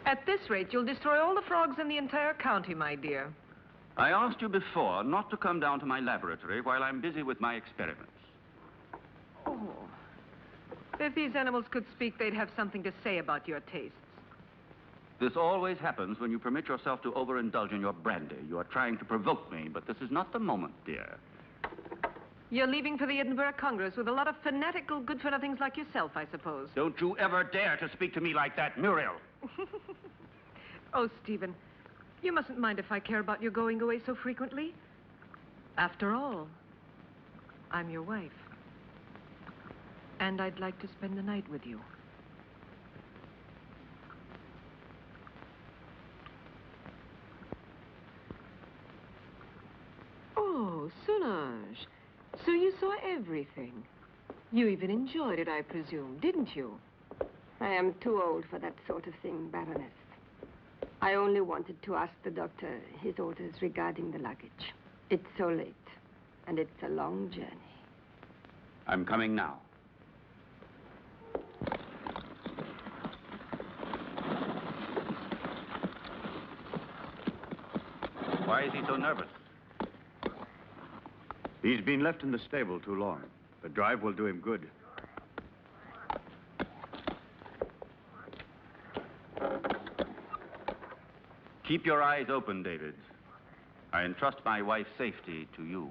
At this rate, you'll destroy all the frogs in the entire county, my dear. I asked you before not to come down to my laboratory while I'm busy with my experiments. Oh. If these animals could speak, they'd have something to say about your tastes. This always happens when you permit yourself to overindulge in your brandy. You are trying to provoke me, but this is not the moment, dear. You're leaving for the Edinburgh Congress with a lot of fanatical good-for-nothings like yourself, I suppose. Don't you ever dare to speak to me like that, Muriel. Oh, Stephen, you mustn't mind if I care about your going away so frequently. After all, I'm your wife. And I'd like to spend the night with you. Oh, Solange. So you saw everything. You even enjoyed it, I presume, didn't you? I am too old for that sort of thing, Baroness. I only wanted to ask the doctor his orders regarding the luggage. It's so late, and it's a long journey. I'm coming now. Why is he so nervous? He's been left in the stable too long. The drive will do him good. Keep your eyes open, David. I entrust my wife's safety to you.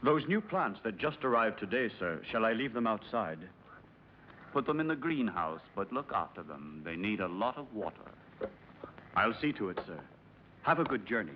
Those new plants that just arrived today, sir, shall I leave them outside? Put them in the greenhouse, but look after them. They need a lot of water. I'll see to it, sir. Have a good journey.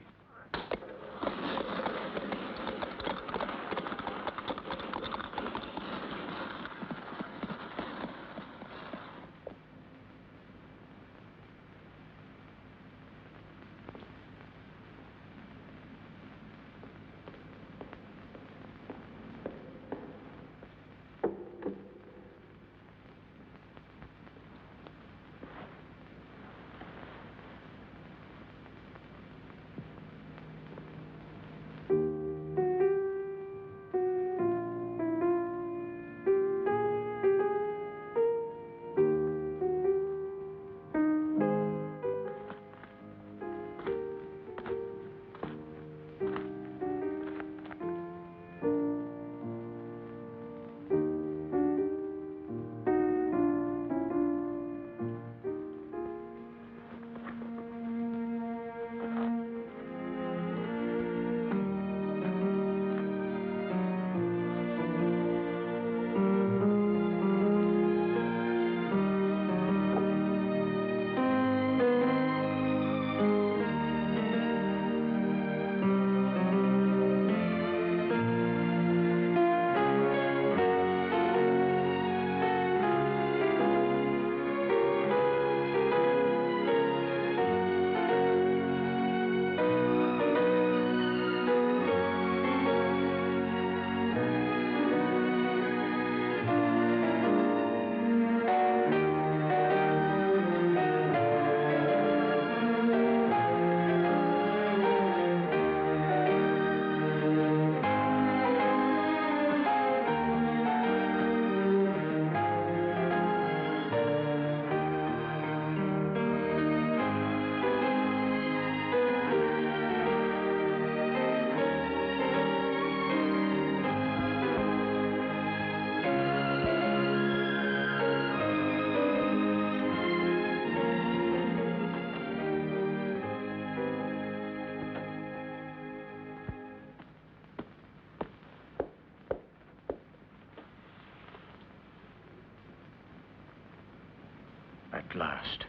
At last.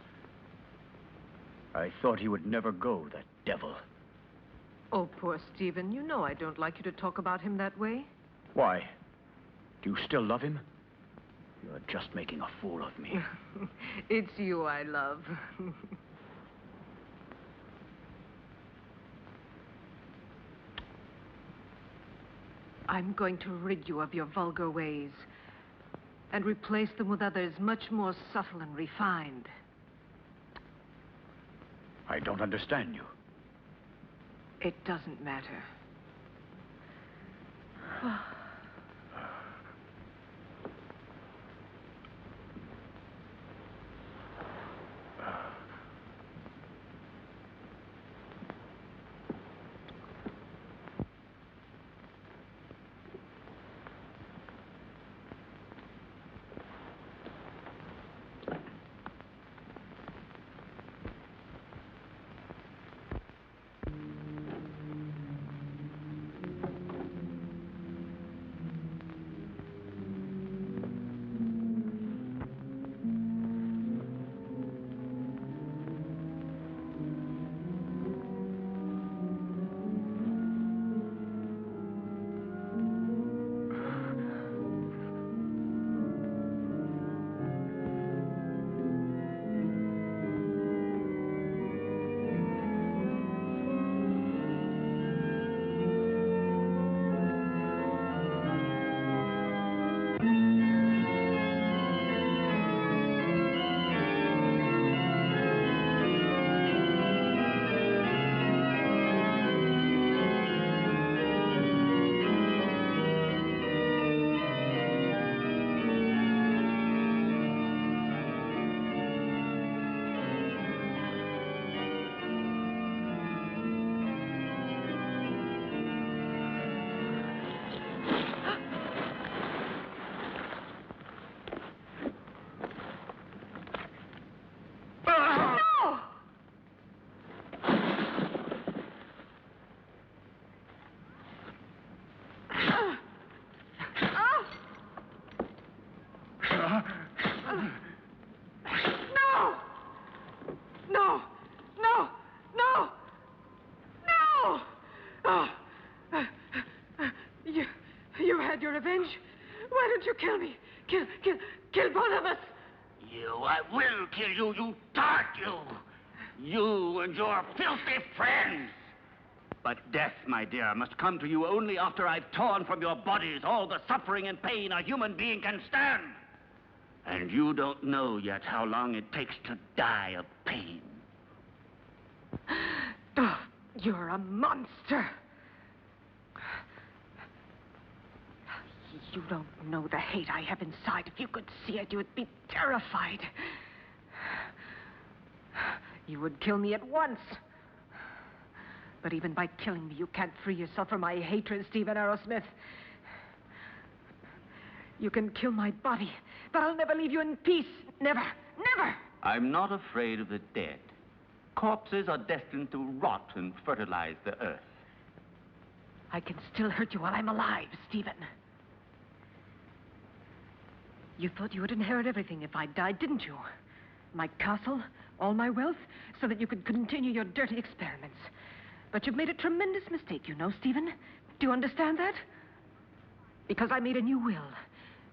I thought he would never go, that devil. Oh, poor Stephen. You know I don't like you to talk about him that way. Why? Do you still love him? You're just making a fool of me. It's you I love. I'm going to rid you of your vulgar ways and replace them with others much more subtle and refined. I don't understand you. It doesn't matter. kill me. Kill both of us. I will kill you, you tart, you. You and your filthy friends. But death, my dear, must come to you only after I've torn from your bodies all the suffering and pain a human being can stand. And you don't know yet how long it takes to die of pain. Oh, you're a monster. You don't know the hate I have inside. If you could see it, you would be terrified. You would kill me at once. But even by killing me, you can't free yourself from my hatred, Stephen Arrowsmith. You can kill my body, but I'll never leave you in peace. Never, never. I'm not afraid of the dead. Corpses are destined to rot and fertilize the earth. I can still hurt you while I'm alive, Stephen. You thought you would inherit everything if I died, didn't you? My castle, all my wealth, so that you could continue your dirty experiments. But you've made a tremendous mistake, you know, Stephen. Do you understand that? Because I made a new will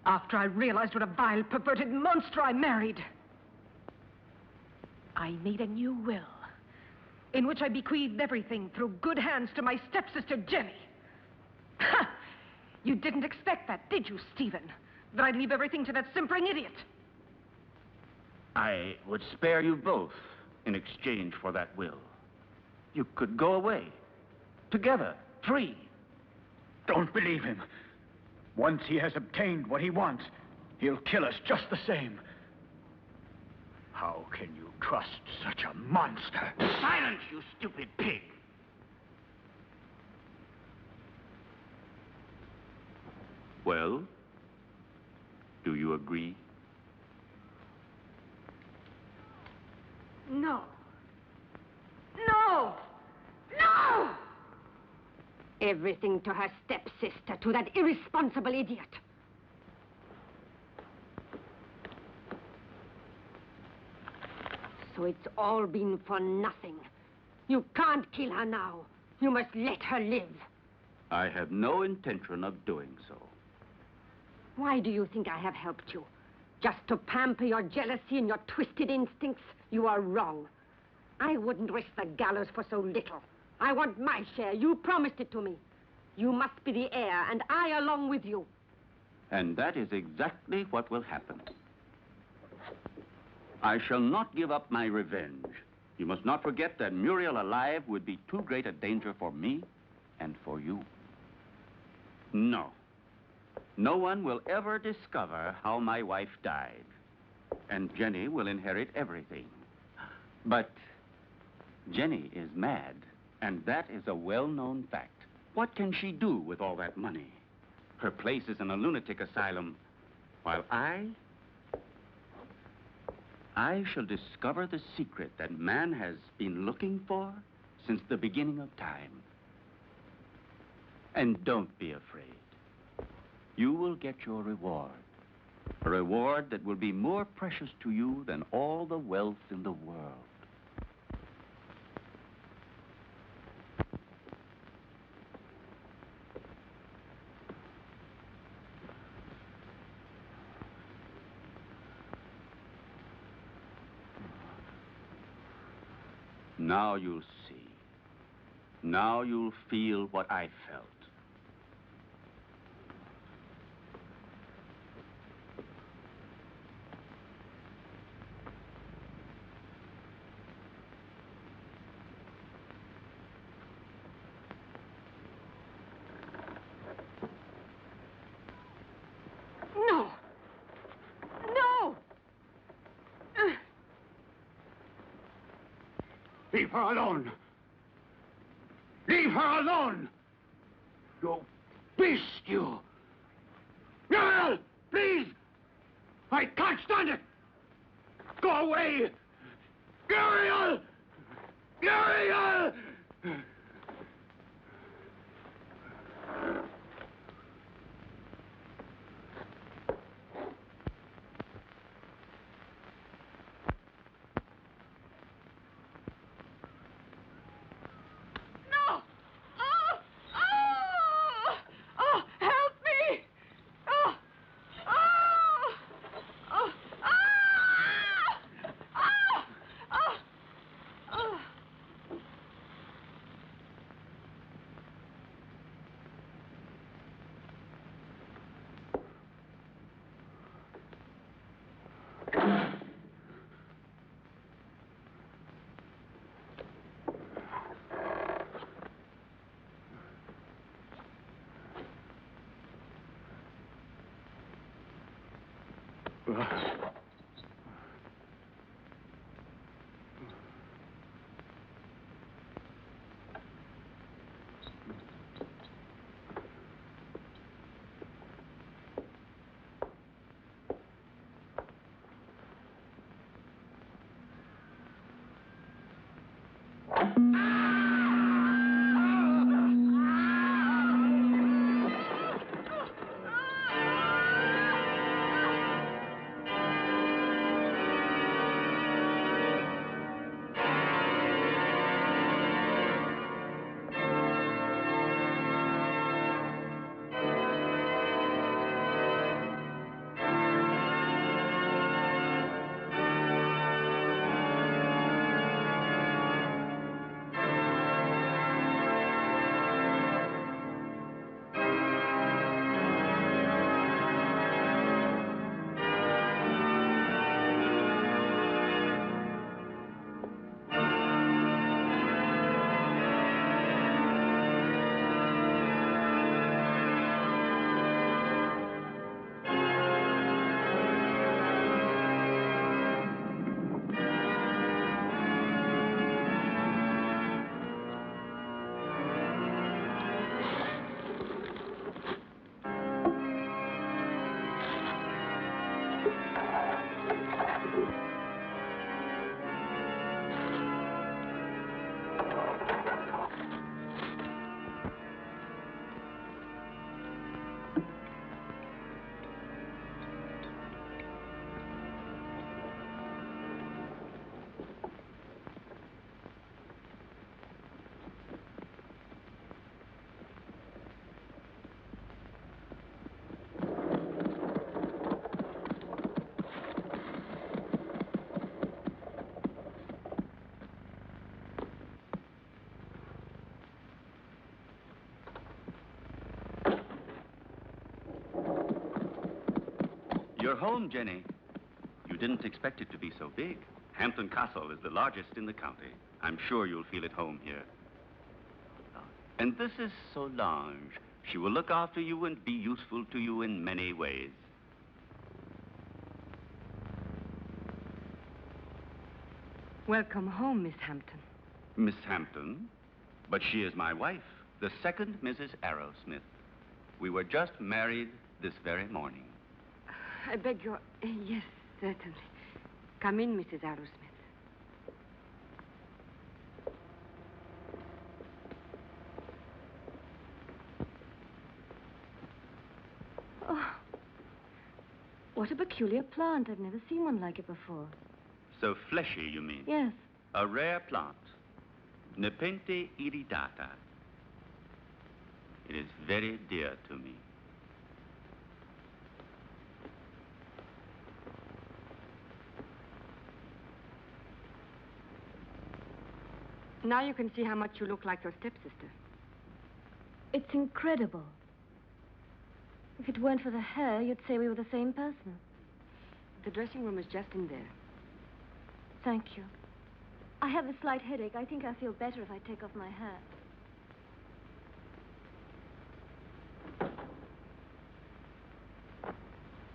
after I realized what a vile, perverted monster I married. I made a new will in which I bequeathed everything through good hands to my stepsister, Jenny. Ha! You didn't expect that, did you, Stephen? That I'd leave everything to that simpering idiot. I would spare you both in exchange for that will. You could go away, together, free. Don't believe him. Once he has obtained what he wants, he'll kill us just the same. How can you trust such a monster? Silence, you stupid pig! Well, do you agree? No. No! No! Everything to her stepsister, to that irresponsible idiot. So it's all been for nothing. You can't kill her now. You must let her live. I have no intention of doing so. Why do you think I have helped you? Just to pamper your jealousy and your twisted instincts? You are wrong. I wouldn't risk the gallows for so little. I want my share. You promised it to me. You must be the heir, and I along with you. And that is exactly what will happen. I shall not give up my revenge. You must not forget that Muriel alive would be too great a danger for me and for you. No. No one will ever discover how my wife died. And Jenny will inherit everything. But Jenny is mad, and that is a well-known fact. What can she do with all that money? Her place is in a lunatic asylum, while I shall discover the secret that man has been looking for since the beginning of time. And don't be afraid. You will get your reward. A reward that will be more precious to you than all the wealth in the world. Now you'll see. Now you'll feel what I felt. No! No! Leave her alone. Leave her alone. You beast, you. Muriel, please. I can't stand it. Go away. Muriel! Muriel! No! Oh! Oh! Oh! Help me! Oh! Oh! You're home, Jenny. You didn't expect it to be so big. Hampton Castle is the largest in the county. I'm sure you'll feel at home here. And this is Solange. She will look after you and be useful to you in many ways. Welcome home, Miss Hampton. Miss Hampton? But she is my wife, the second Mrs. Arrowsmith. We were just married this very morning. I beg your... Yes, certainly. Come in, Mrs. Arrowsmith. Oh, what a peculiar plant. I've never seen one like it before. So fleshy, you mean? Yes. A rare plant. Nepenthe iridata. It is very dear to me. Now you can see how much you look like your stepsister. It's incredible. If it weren't for the hair, you'd say we were the same person. The dressing room is just in there. Thank you. I have a slight headache. I think I feel better if I take off my hat.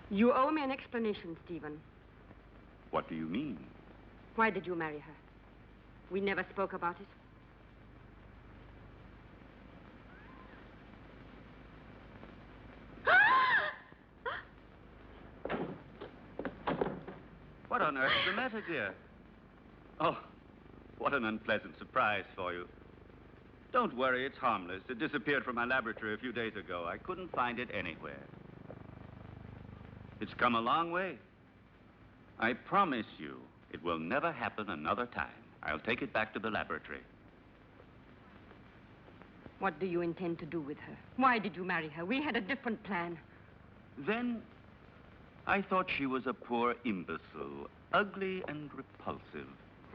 You owe me an explanation, Stephen. What do you mean? Why did you marry her? We never spoke about it. What on earth's the matter, dear? Oh, what an unpleasant surprise for you. Don't worry, it's harmless. It disappeared from my laboratory a few days ago. I couldn't find it anywhere. It's come a long way. I promise you, it will never happen another time. I'll take it back to the laboratory. What do you intend to do with her? Why did you marry her? We had a different plan. Then, I thought she was a poor imbecile, ugly and repulsive.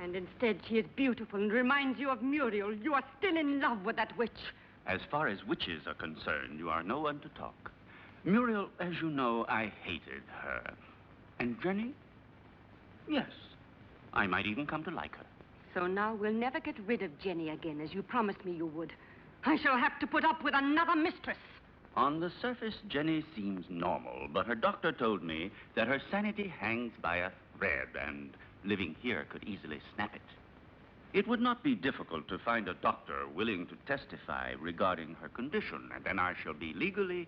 And instead, she is beautiful and reminds you of Muriel. You are still in love with that witch. As far as witches are concerned, you are no one to talk. Muriel, as you know, I hated her. And Jenny, Yes. I might even come to like her. So now we'll never get rid of Jenny again, as you promised me you would. I shall have to put up with another mistress. On the surface, Jenny seems normal, but her doctor told me that her sanity hangs by a thread, and living here could easily snap it. It would not be difficult to find a doctor willing to testify regarding her condition, and then I shall be legally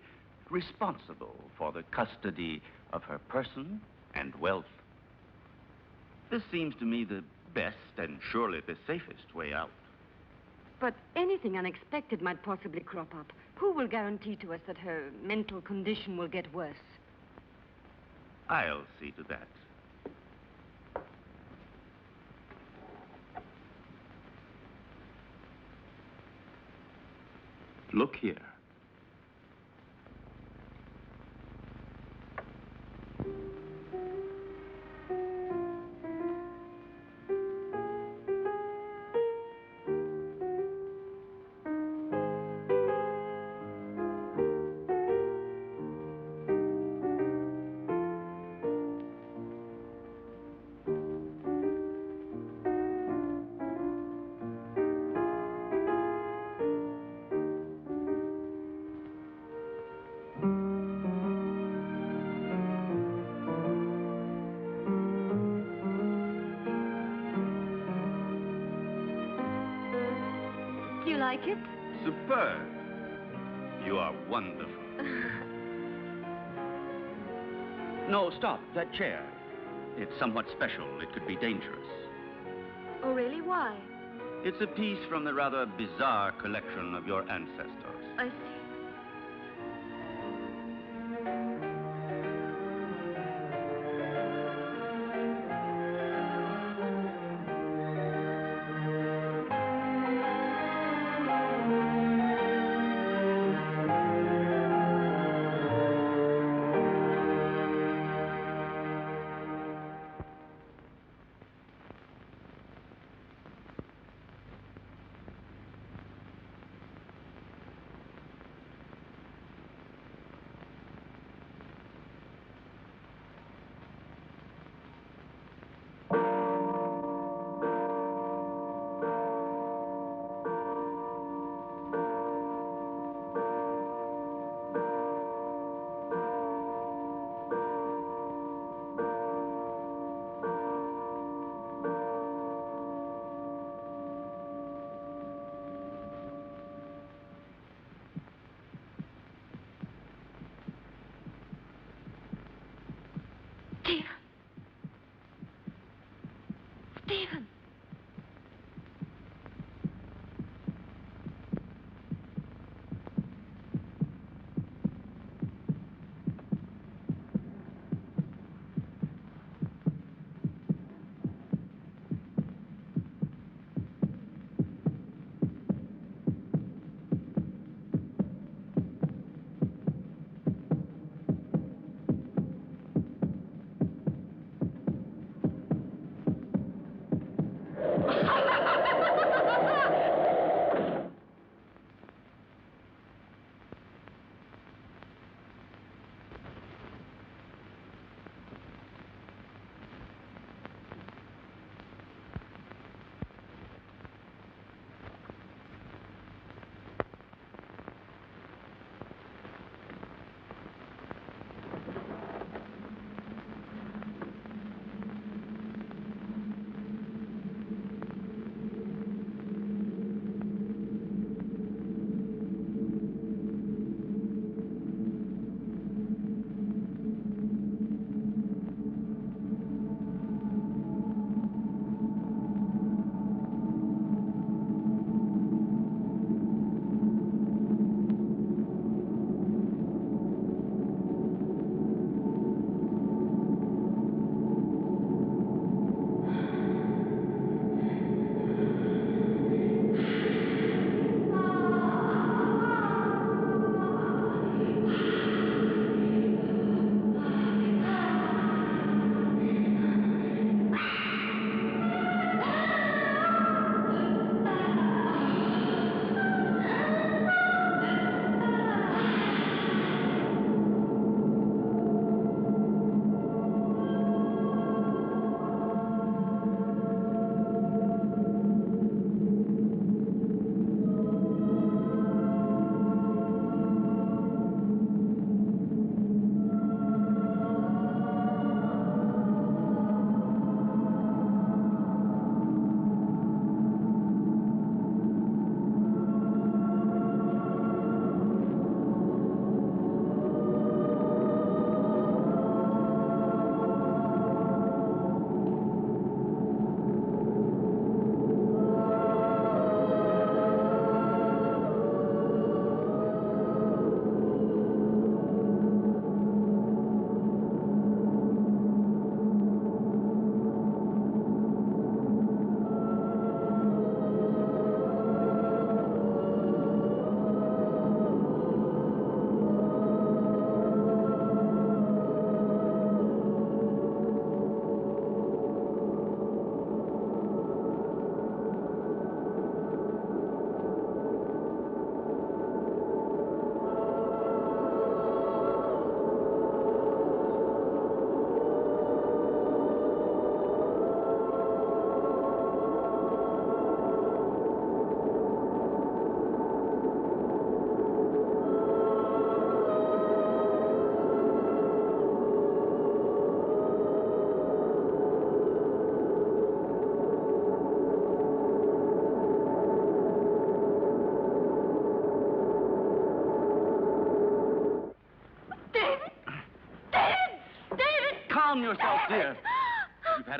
responsible for the custody of her person and wealth. This seems to me the best and surely the safest way out. But anything unexpected might possibly crop up. Who will guarantee to us that her mental condition will get worse? I'll see to that. Look here. Do you like it? Superb. You are wonderful. No, stop. That chair. It's somewhat special. It could be dangerous. Oh, really? Why? It's a piece from the rather bizarre collection of your ancestors. I see.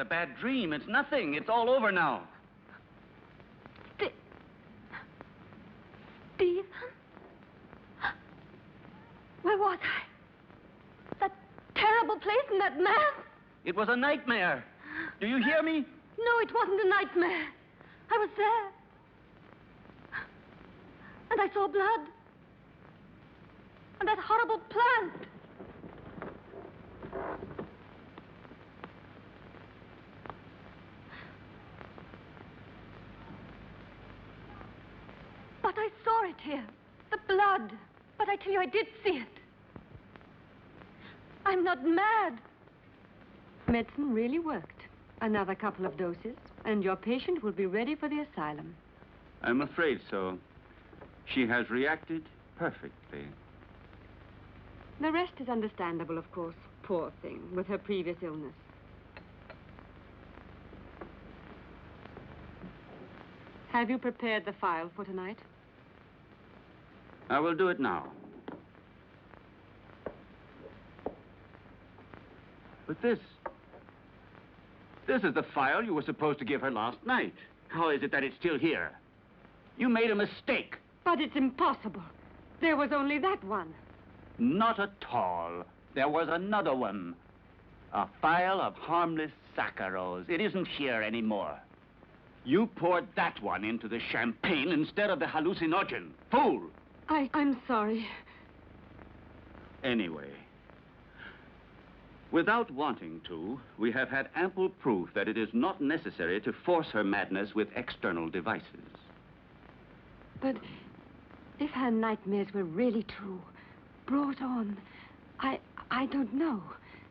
had a bad dream. It's nothing. It's all over now. Stephen? Where was I? That terrible place and that man? It was a nightmare. Do you hear me? No, it wasn't a nightmare. I was there. And I saw blood. And that horrible plant. But I saw it here. The blood. But I tell you, I did see it. I'm not mad. Medicine really worked. Another couple of doses, and your patient will be ready for the asylum. I'm afraid so. She has reacted perfectly. The rest is understandable, of course. Poor thing, with her previous illness. Have you prepared the file for tonight? I will do it now. But this is the file you were supposed to give her last night. How is it that it's still here? You made a mistake. But it's impossible. There was only that one. Not at all. There was another one. A file of harmless saccharos. It isn't here anymore. You poured that one into the champagne instead of the hallucinogen. Fool! I'm sorry. Anyway, without wanting to, we have had ample proof that it is not necessary to force her madness with external devices. But if her nightmares were really true, brought on, I don't know,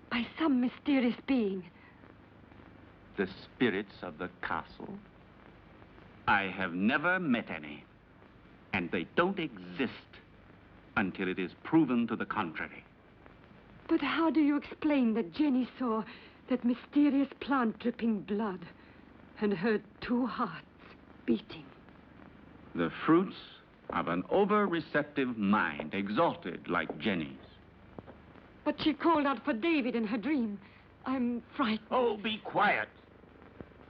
by some mysterious being. The spirits of the castle? I have never met any. And they don't exist until it is proven to the contrary. But how do you explain that Jenny saw that mysterious plant dripping blood and heard two hearts beating? The fruits of an over-receptive mind, exalted like Jenny's. But she called out for David in her dream. I'm frightened. Oh, be quiet.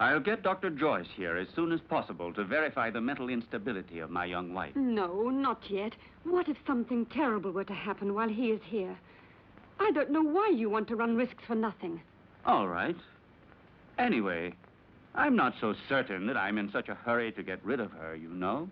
I'll get Dr. Joyce here as soon as possible to verify the mental instability of my young wife. No, not yet. What if something terrible were to happen while he is here? I don't know why you want to run risks for nothing. All right. Anyway, I'm not so certain that I'm in such a hurry to get rid of her, you know.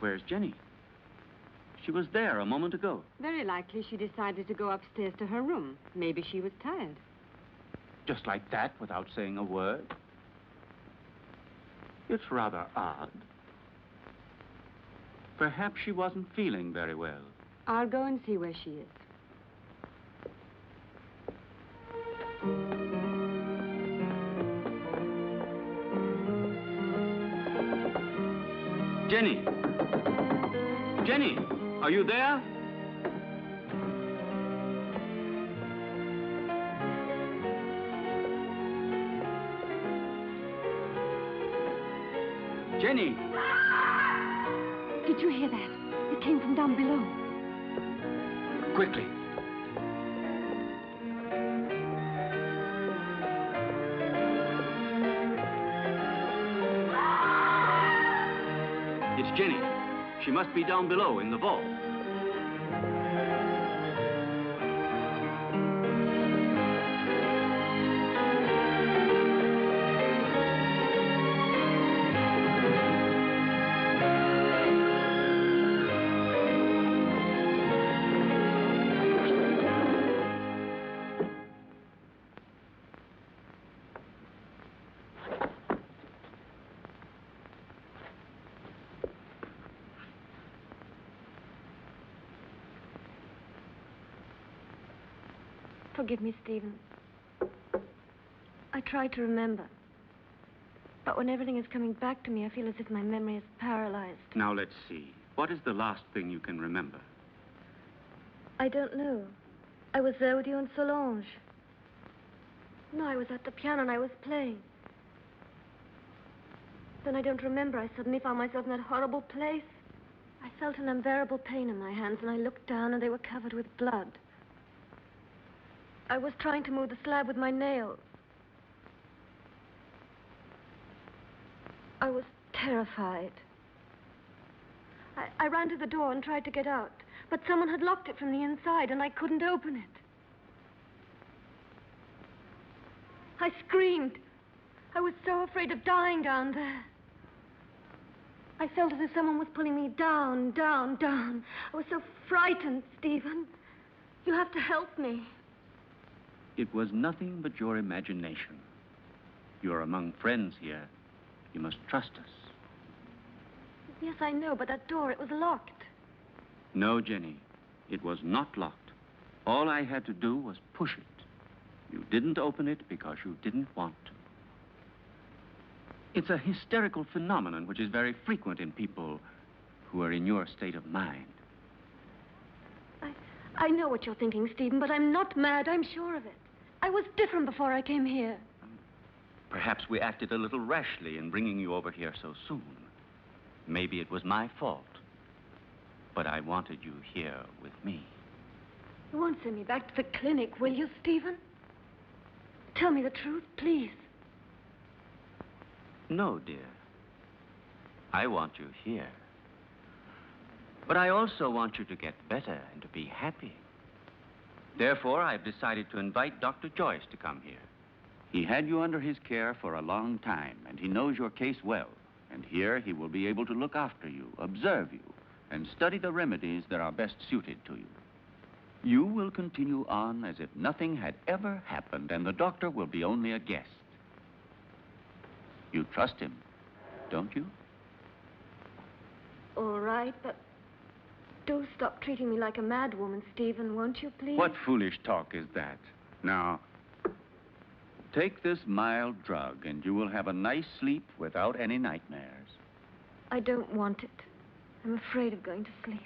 Where's Jenny? She was there a moment ago. Very likely she decided to go upstairs to her room. Maybe she was tired. Just like that, without saying a word? It's rather odd. Perhaps she wasn't feeling very well. I'll go and see where she is. Jenny! Jenny, are you there? Jenny! Did you hear that? It came from down below. Quickly. It's Jenny. She must be down below in the vault. Forgive me, Stephen. I try to remember. But when everything is coming back to me, I feel as if my memory is paralyzed. Now, let's see. What is the last thing you can remember? I don't know. I was there with you and Solange. No, I was at the piano and I was playing. Then I don't remember. I suddenly found myself in that horrible place. I felt an unbearable pain in my hands and I looked down and they were covered with blood. I was trying to move the slab with my nails. I was terrified. I ran to the door and tried to get out, but someone had locked it from the inside and I couldn't open it. I screamed. I was so afraid of dying down there. I felt as if someone was pulling me down, down, down. I was so frightened, Stephen. You have to help me. It was nothing but your imagination. You're among friends here. You must trust us. Yes, I know, but that door, it was locked. No, Jenny. It was not locked. All I had to do was push it. You didn't open it because you didn't want to. It's a hysterical phenomenon which is very frequent in people who are in your state of mind. I know what you're thinking, Stephen, but I'm not mad. I'm sure of it. I was different before I came here. Perhaps we acted a little rashly in bringing you over here so soon. Maybe it was my fault. But I wanted you here with me. You won't send me back to the clinic, will you, Stephen? Tell me the truth, please. No, dear. I want you here. But I also want you to get better and to be happy. Therefore, I've decided to invite Dr. Joyce to come here. He had you under his care for a long time, and he knows your case well. And here he will be able to look after you, observe you, and study the remedies that are best suited to you. You will continue on as if nothing had ever happened, and the doctor will be only a guest. You trust him, don't you? All right, but do stop treating me like a mad woman, Stephen, won't you, please? What foolish talk is that? Now, take this mild drug, and you will have a nice sleep without any nightmares. I don't want it. I'm afraid of going to sleep.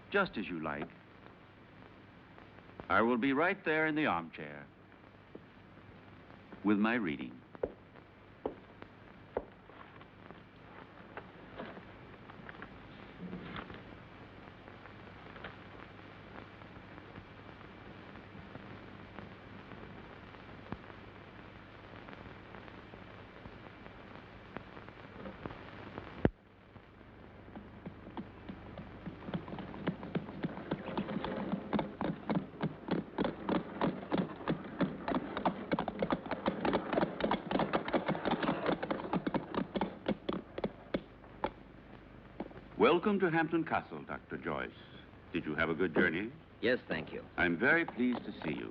Just as you like. I will be right there in the armchair with my reading. Welcome to Hampton Castle, Dr. Joyce. Did you have a good journey? Yes, thank you. I'm very pleased to see you.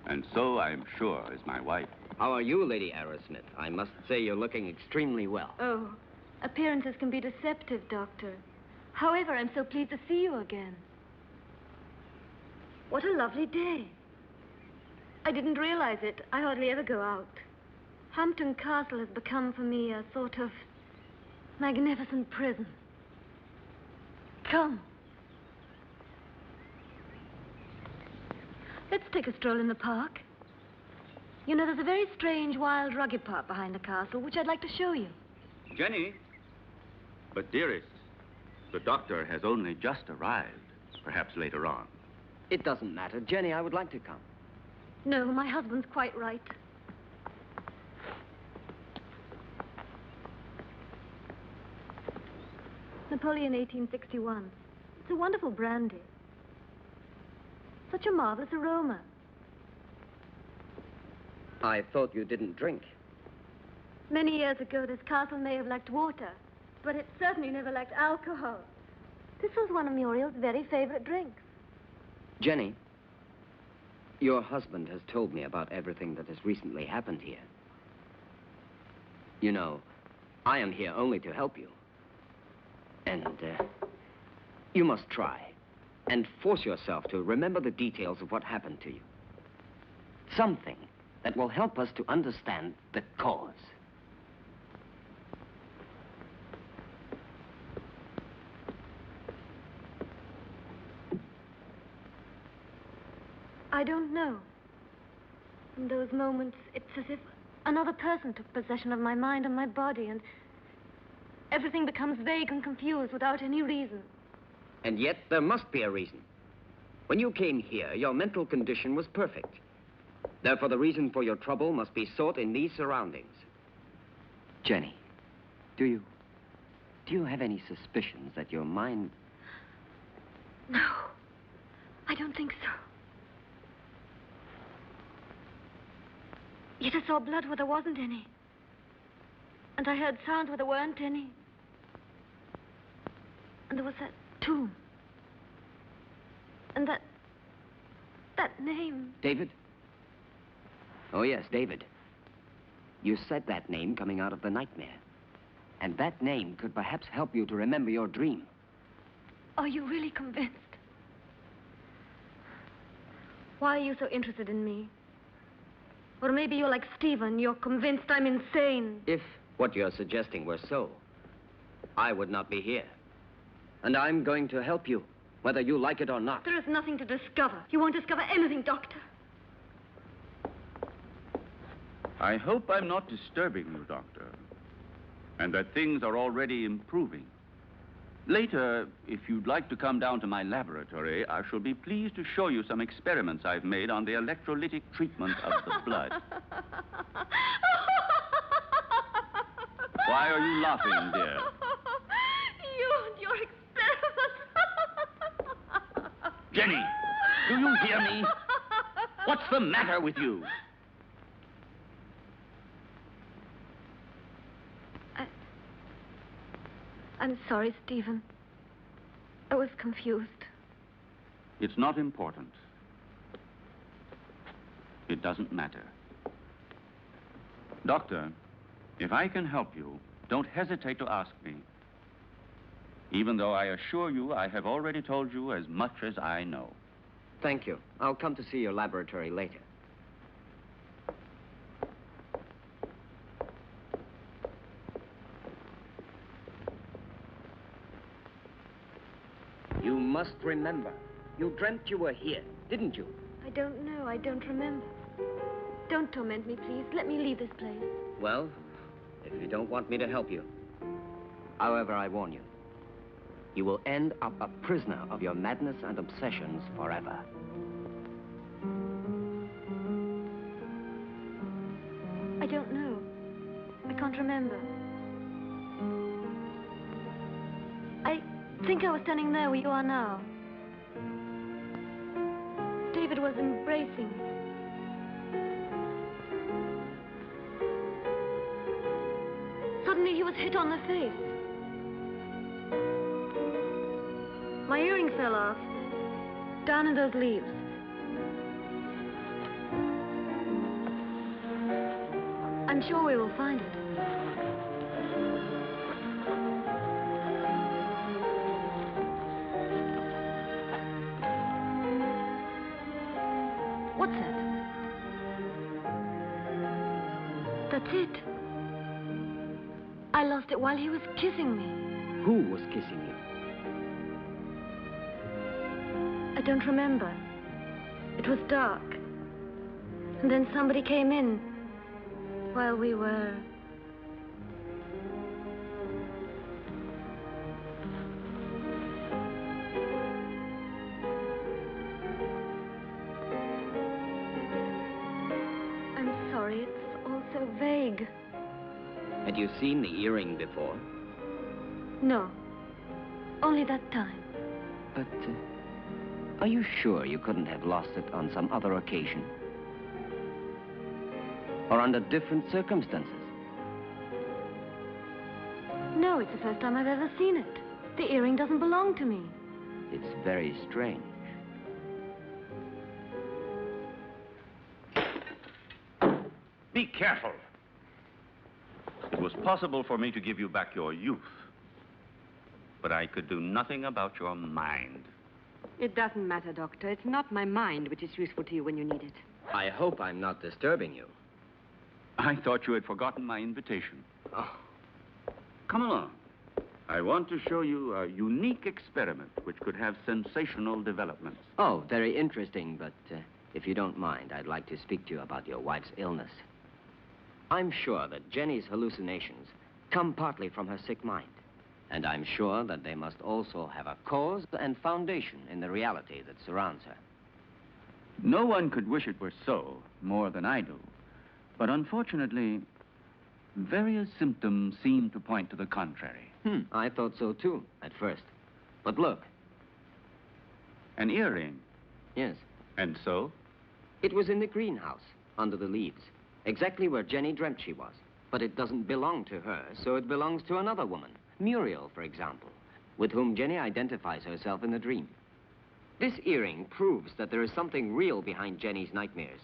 And so, I'm sure, is my wife. How are you, Lady Arrowsmith? I must say you're looking extremely well. Oh, appearances can be deceptive, Doctor. However, I'm so pleased to see you again. What a lovely day. I didn't realize it. I hardly ever go out. Hampton Castle has become for me a sort of magnificent prison. Come. Let's take a stroll in the park. You know, there's a very strange wild rugged part behind the castle, which I'd like to show you. Jenny? But, dearest, the doctor has only just arrived. Perhaps later on. It doesn't matter. Jenny, I would like to come. No, my husband's quite right. Napoleon 1861. It's a wonderful brandy. Such a marvelous aroma. I thought you didn't drink. Many years ago, this castle may have lacked water, but it certainly never lacked alcohol. This was one of Muriel's very favorite drinks. Jenny, your husband has told me about everything that has recently happened here. You know, I am here only to help you. And, you must try and force yourself to remember the details of what happened to you. Something that will help us to understand the cause. I don't know. In those moments, it's as if another person took possession of my mind and my body, and everything becomes vague and confused without any reason. And yet, there must be a reason. When you came here, your mental condition was perfect. Therefore, the reason for your trouble must be sought in these surroundings. Jenny, do you have any suspicions that your mind... No, I don't think so. Yet I saw blood where there wasn't any. And I heard sounds where there weren't any. And there was that tomb. And that name. David? Oh, yes, David. You said that name coming out of the nightmare. And that name could perhaps help you to remember your dream. Are you really convinced? Why are you so interested in me? Or maybe you're like Stephen, you're convinced I'm insane. If what you're suggesting were so, I would not be here. And I'm going to help you, whether you like it or not. There is nothing to discover. You won't discover anything, Doctor. I hope I'm not disturbing you, Doctor, and that things are already improving. Later, if you'd like to come down to my laboratory, I shall be pleased to show you some experiments I've made on the electrolytic treatment of the blood. Why are you laughing, dear? You and your experiments. Jenny, do you hear me? What's the matter with you? I'm sorry, Stephen. I was confused. It's not important. It doesn't matter. Doctor, if I can help you, don't hesitate to ask me. Even though I assure you I have already told you as much as I know. Thank you. I'll come to see your laboratory later. You must remember. You dreamt you were here, didn't you? I don't know. I don't remember. Don't torment me, please. Let me leave this place. Well, if you don't want me to help you. However, I warn you. You will end up a prisoner of your madness and obsessions forever. I don't know. I can't remember. I think I was standing there where you are now. David was embracing me. Suddenly he was hit on the face. My earring fell off, down in those leaves. I'm sure we will find it. What's that? That's it. I lost it while he was kissing me. Who was kissing you? I don't remember. It was dark. And then somebody came in while we were... I'm sorry, it's all so vague. Had you seen the earring before? No, only that time. But, are you sure you couldn't have lost it on some other occasion? Or under different circumstances? No, it's the first time I've ever seen it. The earring doesn't belong to me. It's very strange. Be careful. It was possible for me to give you back your youth, but I could do nothing about your mind. It doesn't matter, Doctor. It's not my mind which is useful to you when you need it. I hope I'm not disturbing you. I thought you had forgotten my invitation. Oh, Come along. I want to show you a unique experiment which could have sensational developments. oh, very interesting, but If you don't mind, I'd like to speak to you about your wife's illness. I'm sure that Jenny's hallucinations come partly from her sick mind. And I'm sure that they must also have a cause and foundation in the reality that surrounds her. No one could wish it were so, more than I do. But unfortunately, various symptoms seem to point to the contrary. I thought so too, at first. But look. An earring. Yes. And so? It was in the greenhouse, under the leaves. Exactly where Jenny dreamt she was. But it doesn't belong to her, so it belongs to another woman. Muriel, for example, with whom Jenny identifies herself in the dream. This earring proves that there is something real behind Jenny's nightmares.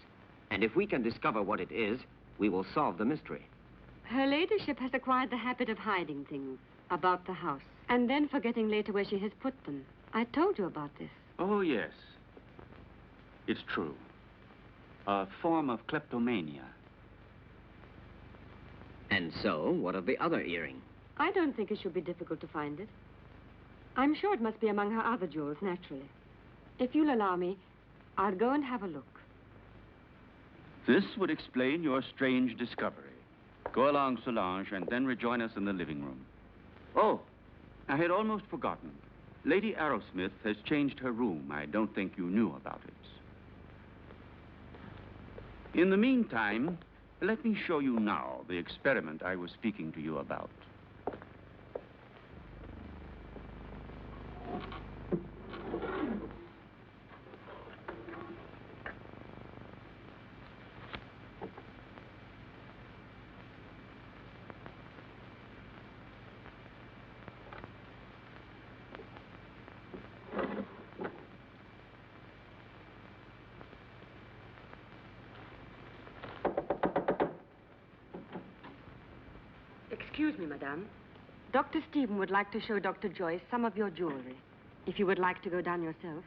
And if we can discover what it is, we will solve the mystery. Her ladyship has acquired the habit of hiding things about the house and then forgetting later where she has put them. I told you about this. Oh, yes. It's true. A form of kleptomania. And so, what of the other earring? I don't think it should be difficult to find it. I'm sure it must be among her other jewels, naturally. If you'll allow me, I'll go and have a look. This would explain your strange discovery. Go along, Solange, and then rejoin us in the living room. Oh, I had almost forgotten. Lady Arrowsmith has changed her room. I don't think you knew about it. In the meantime, let me show you now the experiment I was speaking to you about. Excuse me, madame. Dr. Stephen would like to show Dr. Joyce some of your jewelry. If you would like to go down yourself,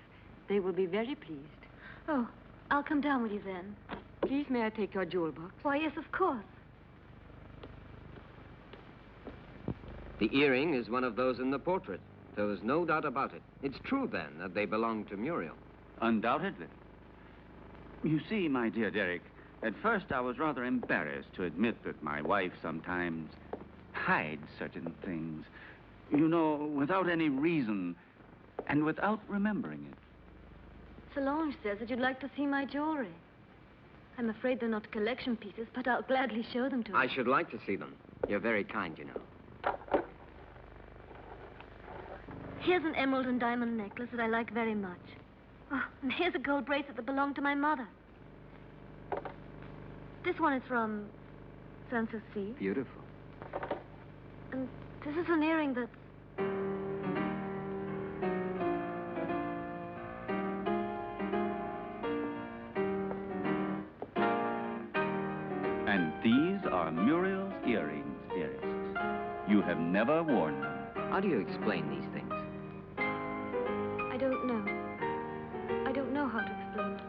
they will be very pleased. Oh, I'll come down with you then. Please, may I take your jewel box? Why, yes, of course. The earring is one of those in the portrait. There's no doubt about it. It's true, then, that they belong to Muriel. Undoubtedly. You see, my dear Derek, at first I was rather embarrassed to admit that my wife sometimes hides certain things. You know, without any reason and without remembering it. Solange says that you'd like to see my jewelry. I'm afraid they're not collection pieces, but I'll gladly show them to you. I should like to see them. You're very kind, you know. Here's an emerald and diamond necklace that I like very much. Oh, and here's a gold bracelet that belonged to my mother. This one is from Sanssouci. Beautiful. And this is an earring that's... And these are Muriel's earrings, dearest. You have never worn them. How do you explain these things? I don't know. I don't know how to explain them.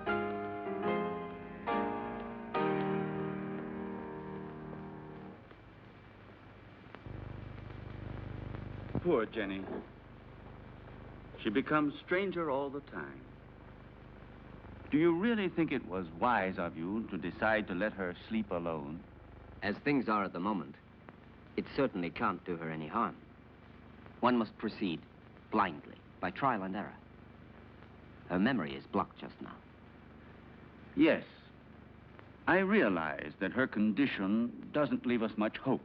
Poor Jenny. She becomes stranger all the time. Do you really think it was wise of you to decide to let her sleep alone? As things are at the moment, it certainly can't do her any harm. One must proceed blindly, by trial and error. Her memory is blocked just now. Yes. I realize that her condition doesn't leave us much hope.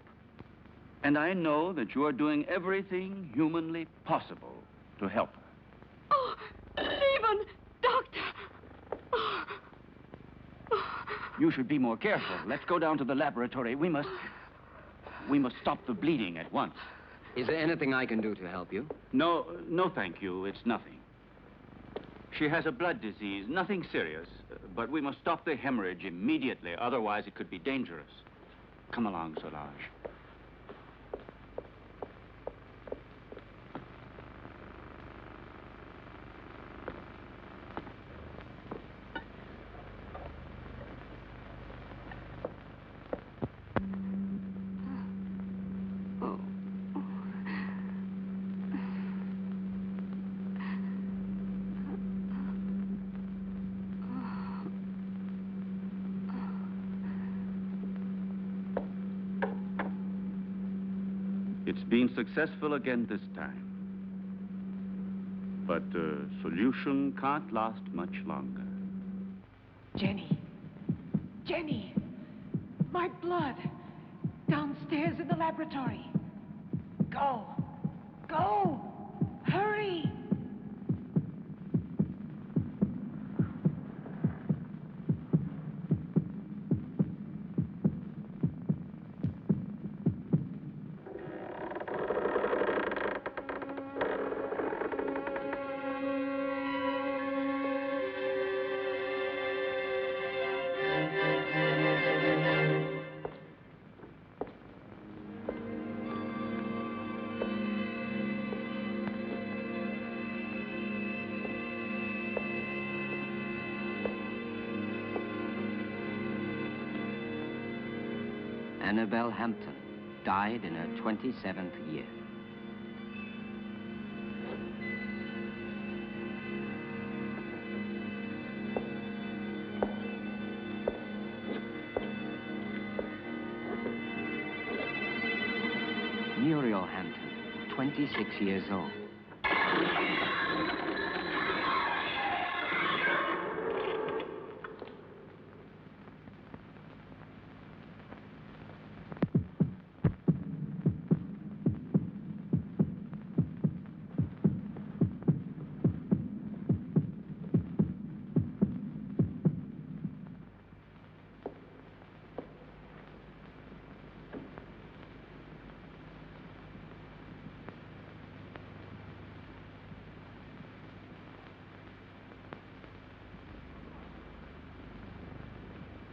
And I know that you're doing everything humanly possible to help her. Oh, Stephen! Doctor! Oh. You should be more careful. Let's go down to the laboratory. We must stop the bleeding at once. Is there anything I can do to help you? No, thank you. It's nothing. She has a blood disease, nothing serious. But we must stop the hemorrhage immediately. Otherwise, it could be dangerous. Come along, Solange. been successful again this time. But the solution can't last much longer. Jenny. Jenny. My blood. Downstairs in the laboratory. Go. Go. Hurry. Annabelle Hampton died in her 27th year. Muriel Hampton, 26 years old.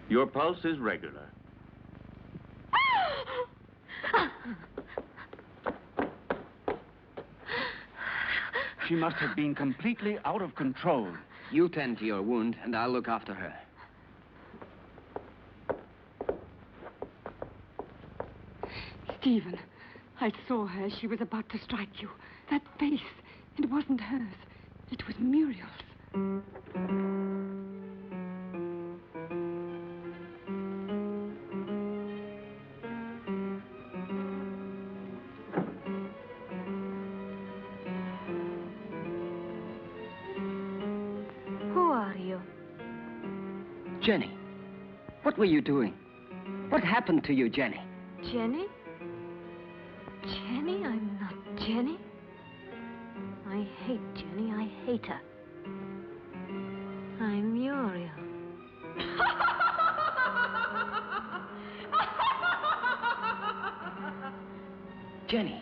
Your pulse is regular. She must have been completely out of control. You tend to your wound, and I'll look after her. Stephen, I saw her as she was about to strike you. That face, it wasn't hers. It was Muriel's. Who are you? Jenny, what were you doing? What happened to you, Jenny? Jenny? Jenny? I'm not Jenny. I hate Jenny. I hate her. I'm Muriel. Jenny.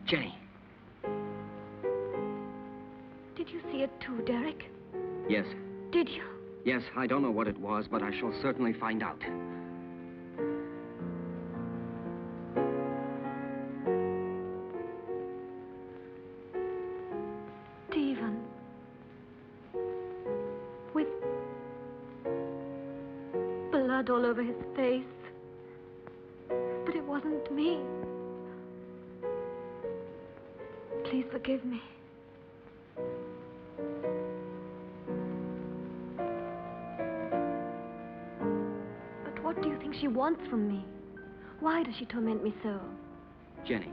Jenny. Did you see it too, Derek? Yes. Did you? Yes, I don't know what it was, but I shall certainly find out. Stephen. With blood all over his face. But it wasn't me. Please forgive me. But what do you think she wants from me? Why does she torment me so? Jenny,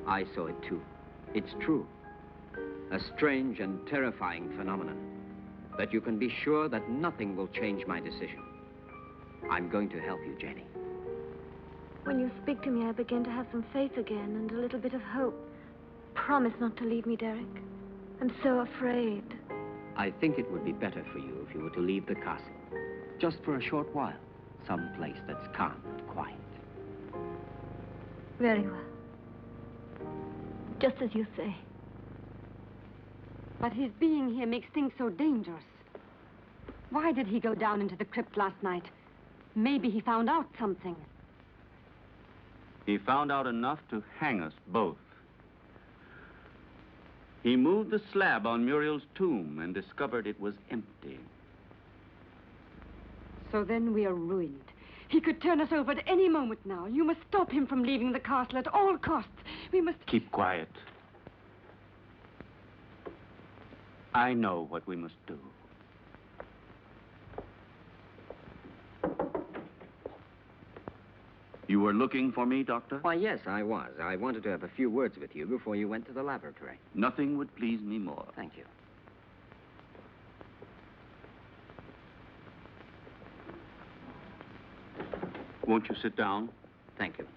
I saw it too. It's true. A strange and terrifying phenomenon. But you can be sure that nothing will change my decision. I'm going to help you, Jenny. When you speak to me, I begin to have some faith again and a little bit of hope. Promise not to leave me, Derek. I'm so afraid. I think it would be better for you if you were to leave the castle. Just for a short while. Some place that's calm and quiet. Very well. Just as you say. But his being here makes things so dangerous. Why did he go down into the crypt last night? Maybe he found out something. He found out enough to hang us both. He moved the slab on Muriel's tomb and discovered it was empty. So then we are ruined. He could turn us over at any moment now. You must stop him from leaving the castle at all costs. We must... Keep quiet. I know what we must do. You were looking for me, Doctor? Why, yes, I was. I wanted to have a few words with you before you went to the laboratory. Nothing would please me more. Thank you. Won't you sit down? Thank you.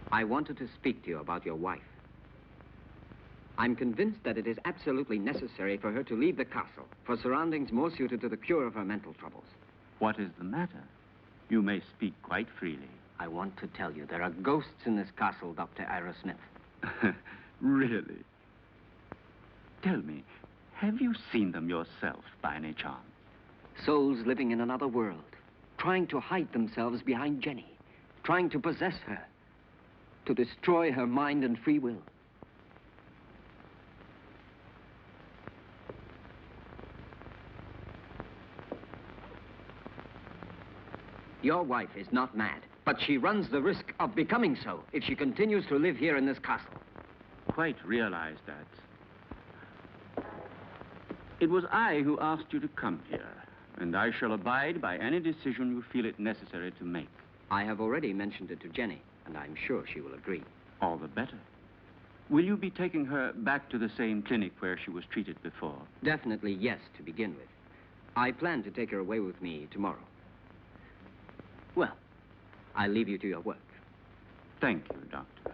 I wanted to speak to you about your wife. I'm convinced that it is absolutely necessary for her to leave the castle for surroundings more suited to the cure of her mental troubles. What is the matter? You may speak quite freely. I want to tell you there are ghosts in this castle, Dr. Ira Smith. Really? Tell me, have you seen them yourself by any chance? Souls living in another world, trying to hide themselves behind Jenny, trying to possess her, to destroy her mind and free will. Your wife is not mad, but she runs the risk of becoming so if she continues to live here in this castle. Quite realize that. It was I who asked you to come here, and I shall abide by any decision you feel it necessary to make. I have already mentioned it to Jenny, and I'm sure she will agree. All the better. Will you be taking her back to the same clinic where she was treated before? Definitely yes, to begin with. I plan to take her away with me tomorrow. Well, I'll leave you to your work. Thank you, Doctor.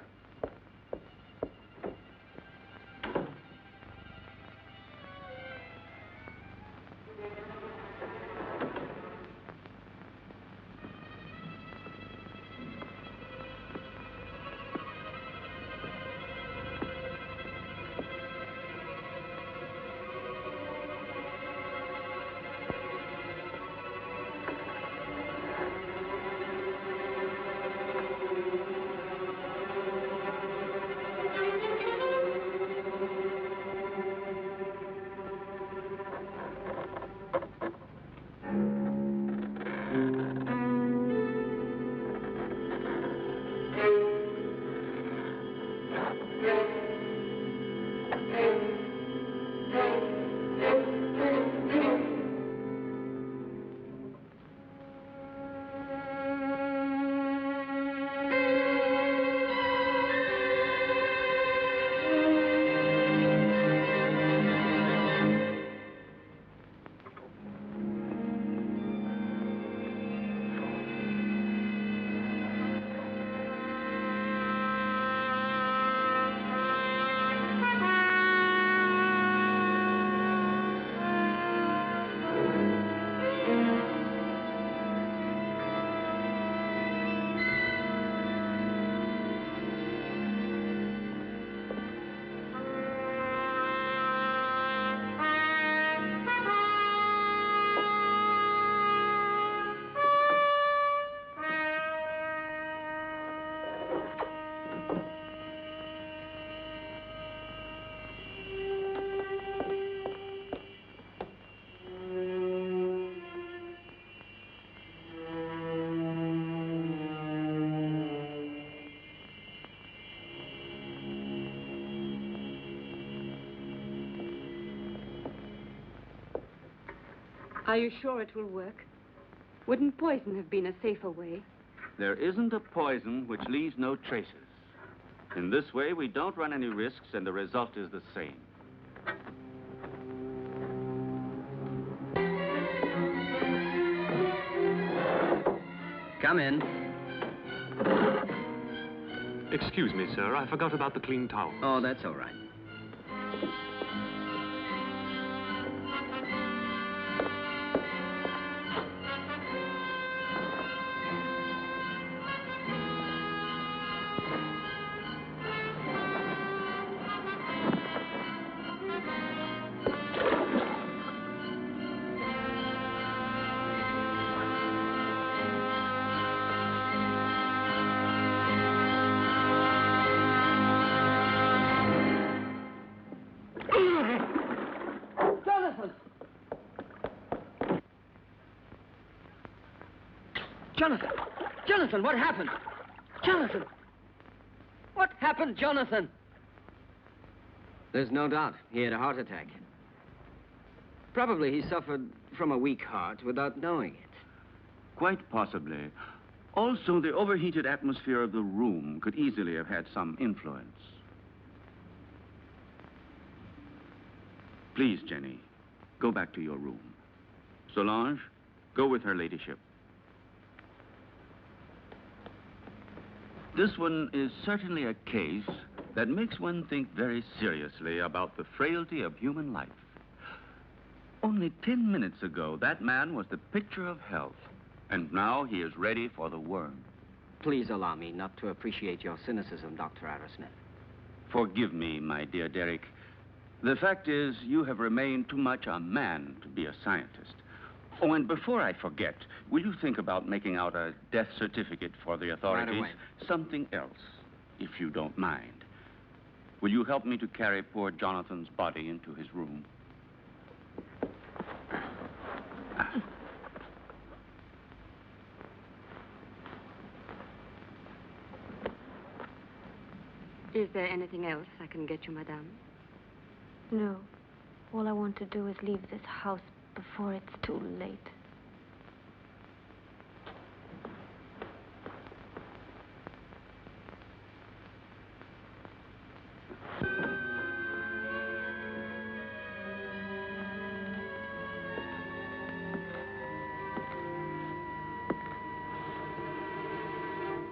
Are you sure it will work? Wouldn't poison have been a safer way? There isn't a poison which leaves no traces. In this way, we don't run any risks, and the result is the same. Come in. Excuse me, sir. I forgot about the clean towel. Oh, that's all right. Jonathan! Jonathan, what happened? Jonathan! What happened, Jonathan? There's no doubt he had a heart attack. Probably he suffered from a weak heart without knowing it. Quite possibly. Also, the overheated atmosphere of the room could easily have had some influence. Please, Jenny, go back to your room. Solange, go with her ladyship. This one is certainly a case that makes one think very seriously about the frailty of human life. Only 10 minutes ago, that man was the picture of health, and now he is ready for the worm. Please allow me not to appreciate your cynicism, Dr. Arrowsmith. Forgive me, my dear Derek. The fact is, you have remained too much a man to be a scientist. Oh, and before I forget, will you think about making out a death certificate for the authorities? Right away. Something else, if you don't mind. Will you help me to carry poor Jonathan's body into his room? Is there anything else I can get you, madame? No. All I want to do is leave this house before it's too late.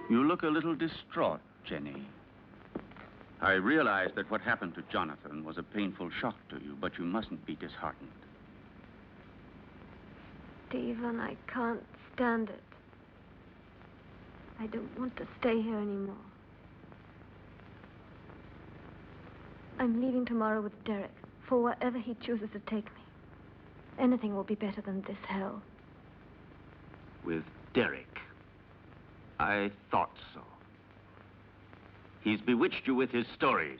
You look a little distraught, Jenny. I realize that what happened to Jonathan was a painful shock to you, but you mustn't be disheartened. Stephen, I can't stand it. I don't want to stay here anymore. I'm leaving tomorrow with Derek for wherever he chooses to take me. Anything will be better than this hell. With Derek? I thought so. He's bewitched you with his stories.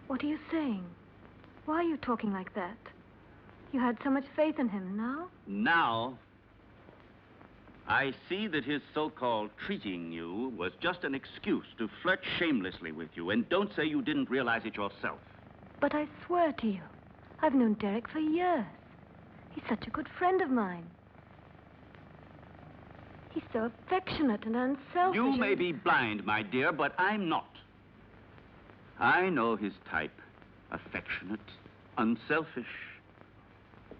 What are you saying? Why are you talking like that? You had so much faith in him. Now? Now, I see that his so-called treating you was just an excuse to flirt shamelessly with you, and don't say you didn't realize it yourself. But I swear to you, I've known Derek for years. He's such a good friend of mine. He's so affectionate and unselfish. You may be blind, my dear, but I'm not. I know his type. Affectionate, unselfish,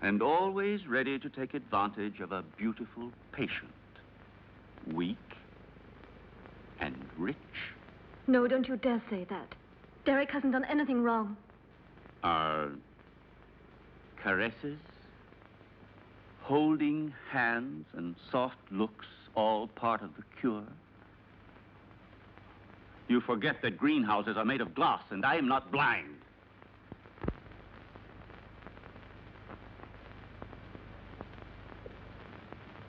and always ready to take advantage of a beautiful patient. Weak and rich. No, don't you dare say that. Derek hasn't done anything wrong. Are caresses, holding hands, and soft looks all part of the cure? You forget that greenhouses are made of glass, and I am not blind.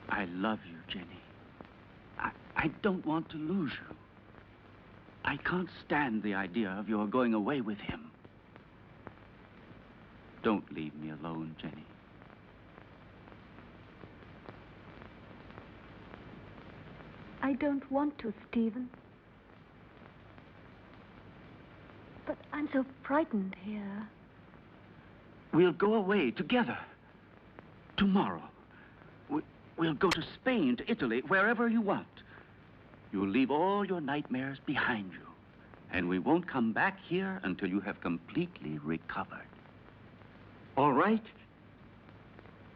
I love you, Jenny. I don't want to lose you. I can't stand the idea of your going away with him. Don't leave me alone, Jenny. I don't want to, Stephen. But I'm so frightened here. We'll go away together. Tomorrow. We'll go to Spain, to Italy, wherever you want. You'll leave all your nightmares behind you. And we won't come back here until you have completely recovered. All right?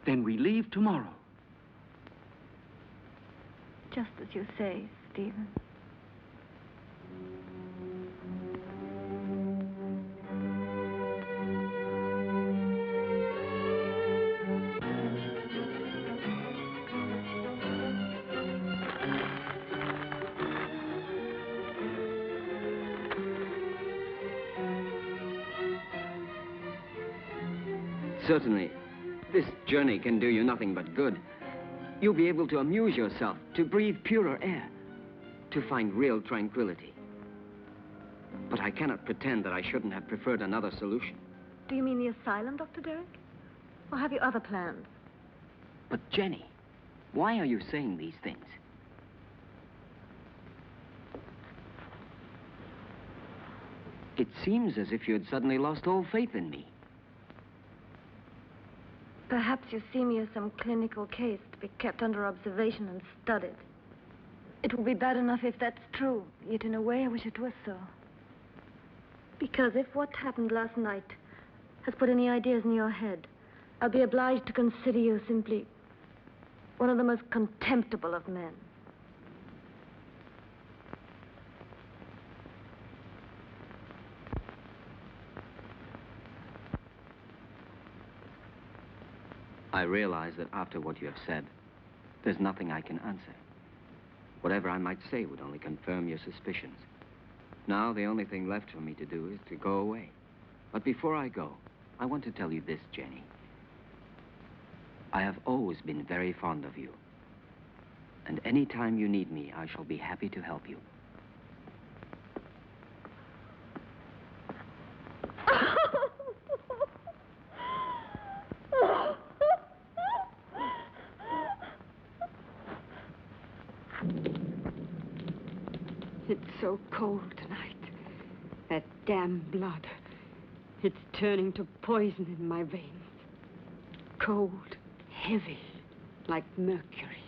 Then we leave tomorrow. Just as you say, Stephen. Certainly, this journey can do you nothing but good. You'll be able to amuse yourself, to breathe purer air, to find real tranquility. But I cannot pretend that I shouldn't have preferred another solution. Do you mean the asylum, Dr. Derek? Or have you other plans? But Jenny, Why are you saying these things? It seems as if you had suddenly lost all faith in me. Perhaps you see me as some clinical case to be kept under observation and studied. It will be bad enough if that's true, yet in a way I wish it was so. Because if what happened last night has put any ideas in your head, I'll be obliged to consider you simply one of the most contemptible of men. I realize that after what you have said, there's nothing I can answer. Whatever I might say would only confirm your suspicions. Now, the only thing left for me to do is to go away. But before I go, I want to tell you this, Jenny. I have always been very fond of you. And any time you need me, I shall be happy to help you. It's so cold tonight. That damn blood. It's turning to poison in my veins. Cold, heavy, like mercury.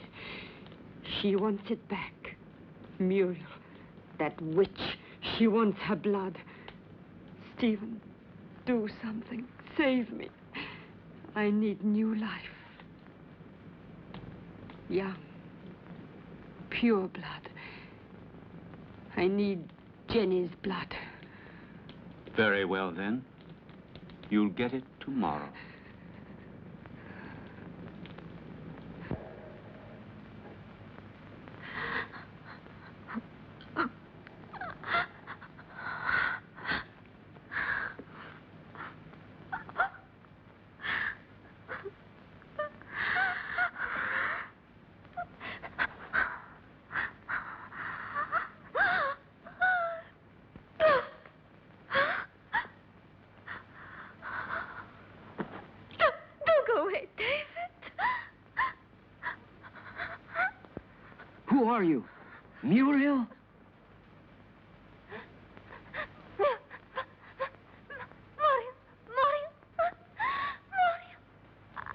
She wants it back. Muriel, that witch, she wants her blood. Stephen, do something. Save me. I need new life. Young, pure blood. I need Jenny's blood. Very well, then. You'll get it tomorrow. Who are you? Muriel?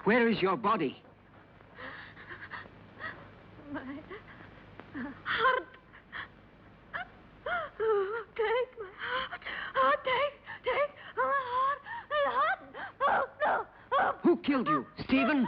Where is your body? My heart. Oh, take my heart. Oh, take my heart. Oh, no. Oh. Who killed you? Stephen?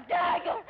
Dagger!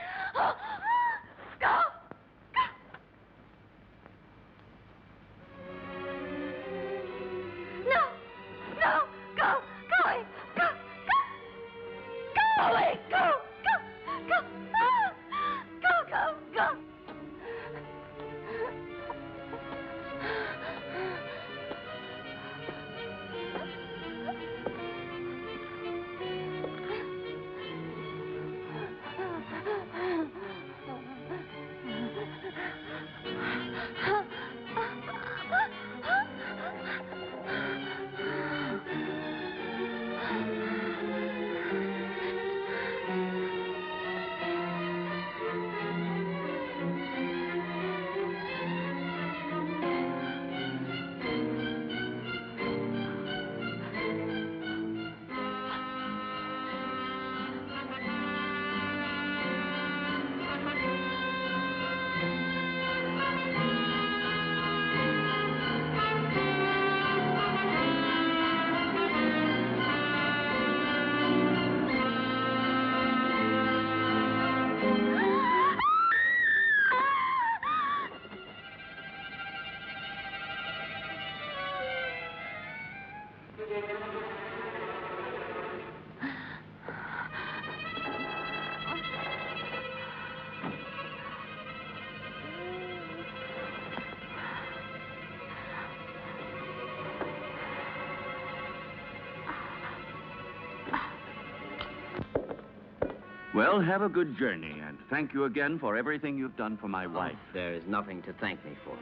Well, have a good journey, and thank you again for everything you've done for my wife. There is nothing to thank me for.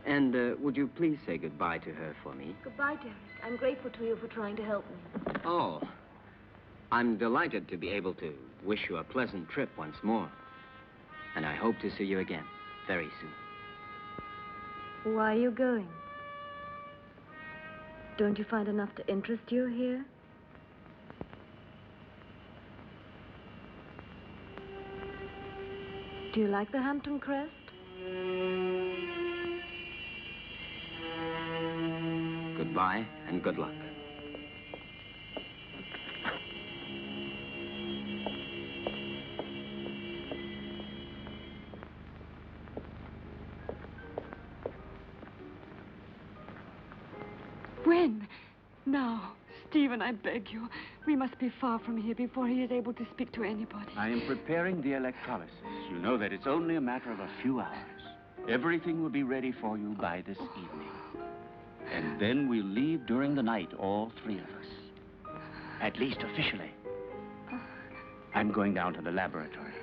And would you please say goodbye to her for me? Goodbye, Derek. I'm grateful to you for trying to help me. Oh, I'm delighted to be able to wish you a pleasant trip once more. And I hope to see you again very soon. Why are you going? Don't you find enough to interest you here? Do you like the Hampton Crest? Goodbye and good luck. When? Now. Stephen, I beg you. We must be far from here before he is able to speak to anybody. I am preparing the electrolysis. You know that it's only a matter of a few hours. Everything will be ready for you by this evening. And then we'll leave during the night, all three of us. At least officially. I'm going down to the laboratory.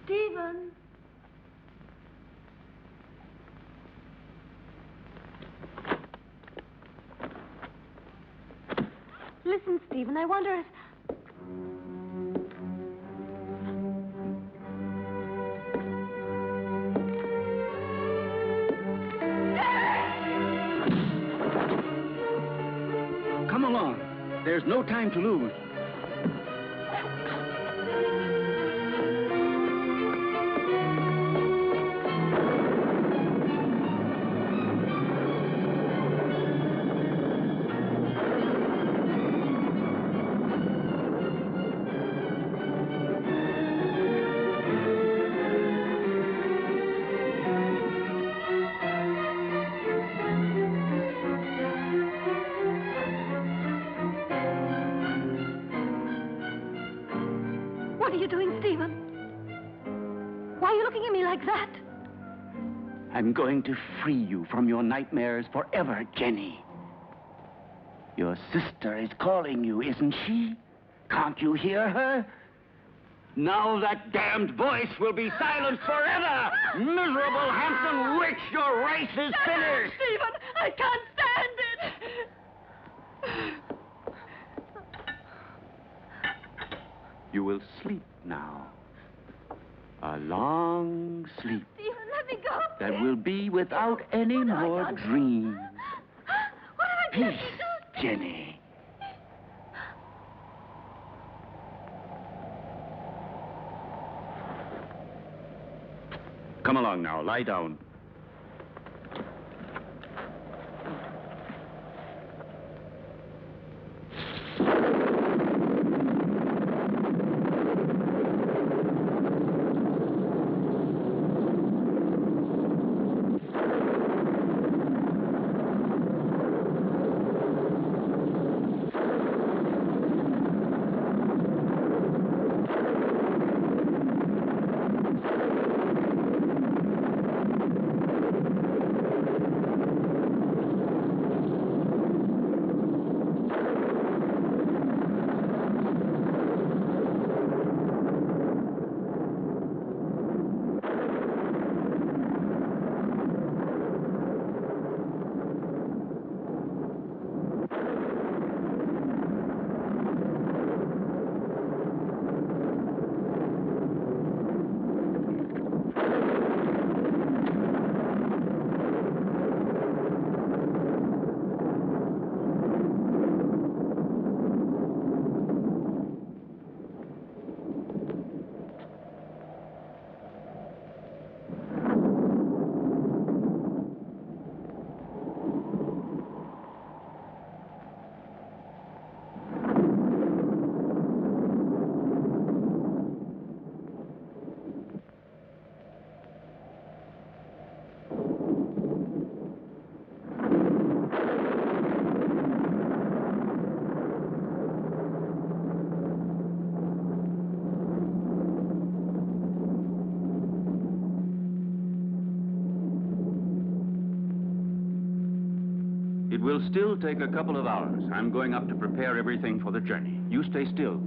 Stephen! Listen, Stephen, I wonder if... Come along. There's no time to lose. What are you doing, Stephen? Why are you looking at me like that? I'm going to free you from your nightmares forever, Jenny. Your sister is calling you, isn't she? Can't you hear her? Now that damned voice will be silenced forever! Miserable Hampton witch, your race is finished! Stephen, I can't stand it! You will sleep now. A long sleep Stephen, let me go. that will be without any What have I more done? dreams. What have I done? Peace, Jenny. Come along now, lie down. It will still take a couple of hours. I'm going up to prepare everything for the journey. You stay still.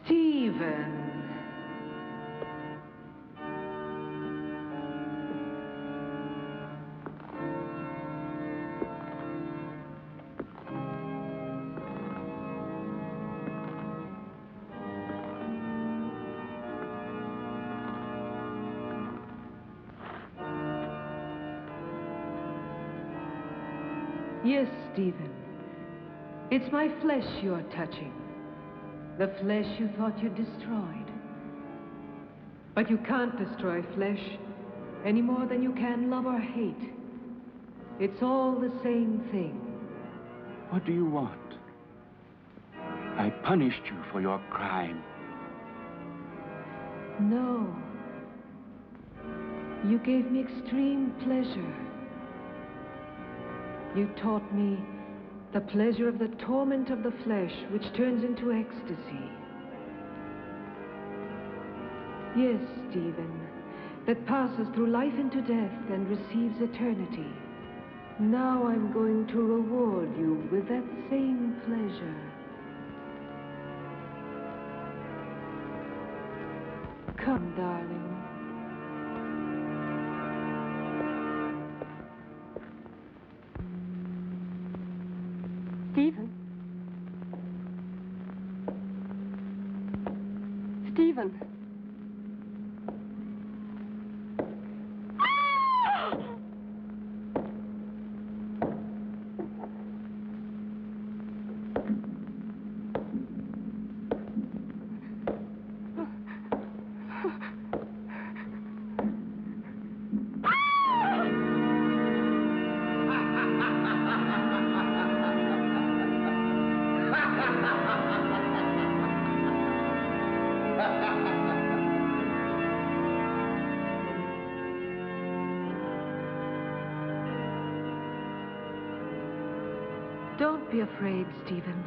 Stephen. Yes, Stephen. It's my flesh you're touching. The flesh you thought you destroyed. But you can't destroy flesh any more than you can love or hate. It's all the same thing. What do you want? I punished you for your crime. No. You gave me extreme pleasure. You taught me the pleasure of the torment of the flesh, which turns into ecstasy. Yes, Stephen, that passes through life into death and receives eternity. Now I'm going to reward you with that same pleasure. Come, darling. Stephen? Stephen? Don't be afraid, Stephen.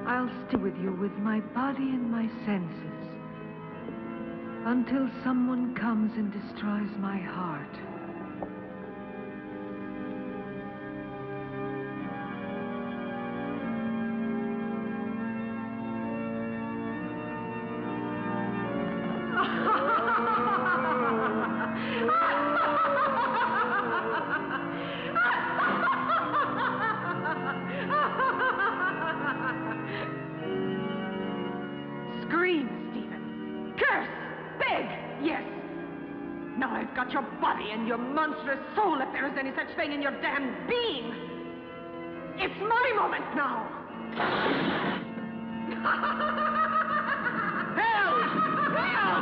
I'll stay with you with my body and my senses until someone comes and destroys my heart. Scream, Stephen. Curse. Beg. Yes. Now I've got your body and your monstrous soul, if there is any such thing in your damned being. It's my moment now. Hell! Hell!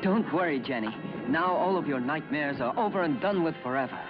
Don't worry, Jenny. Now all of your nightmares are over and done with forever.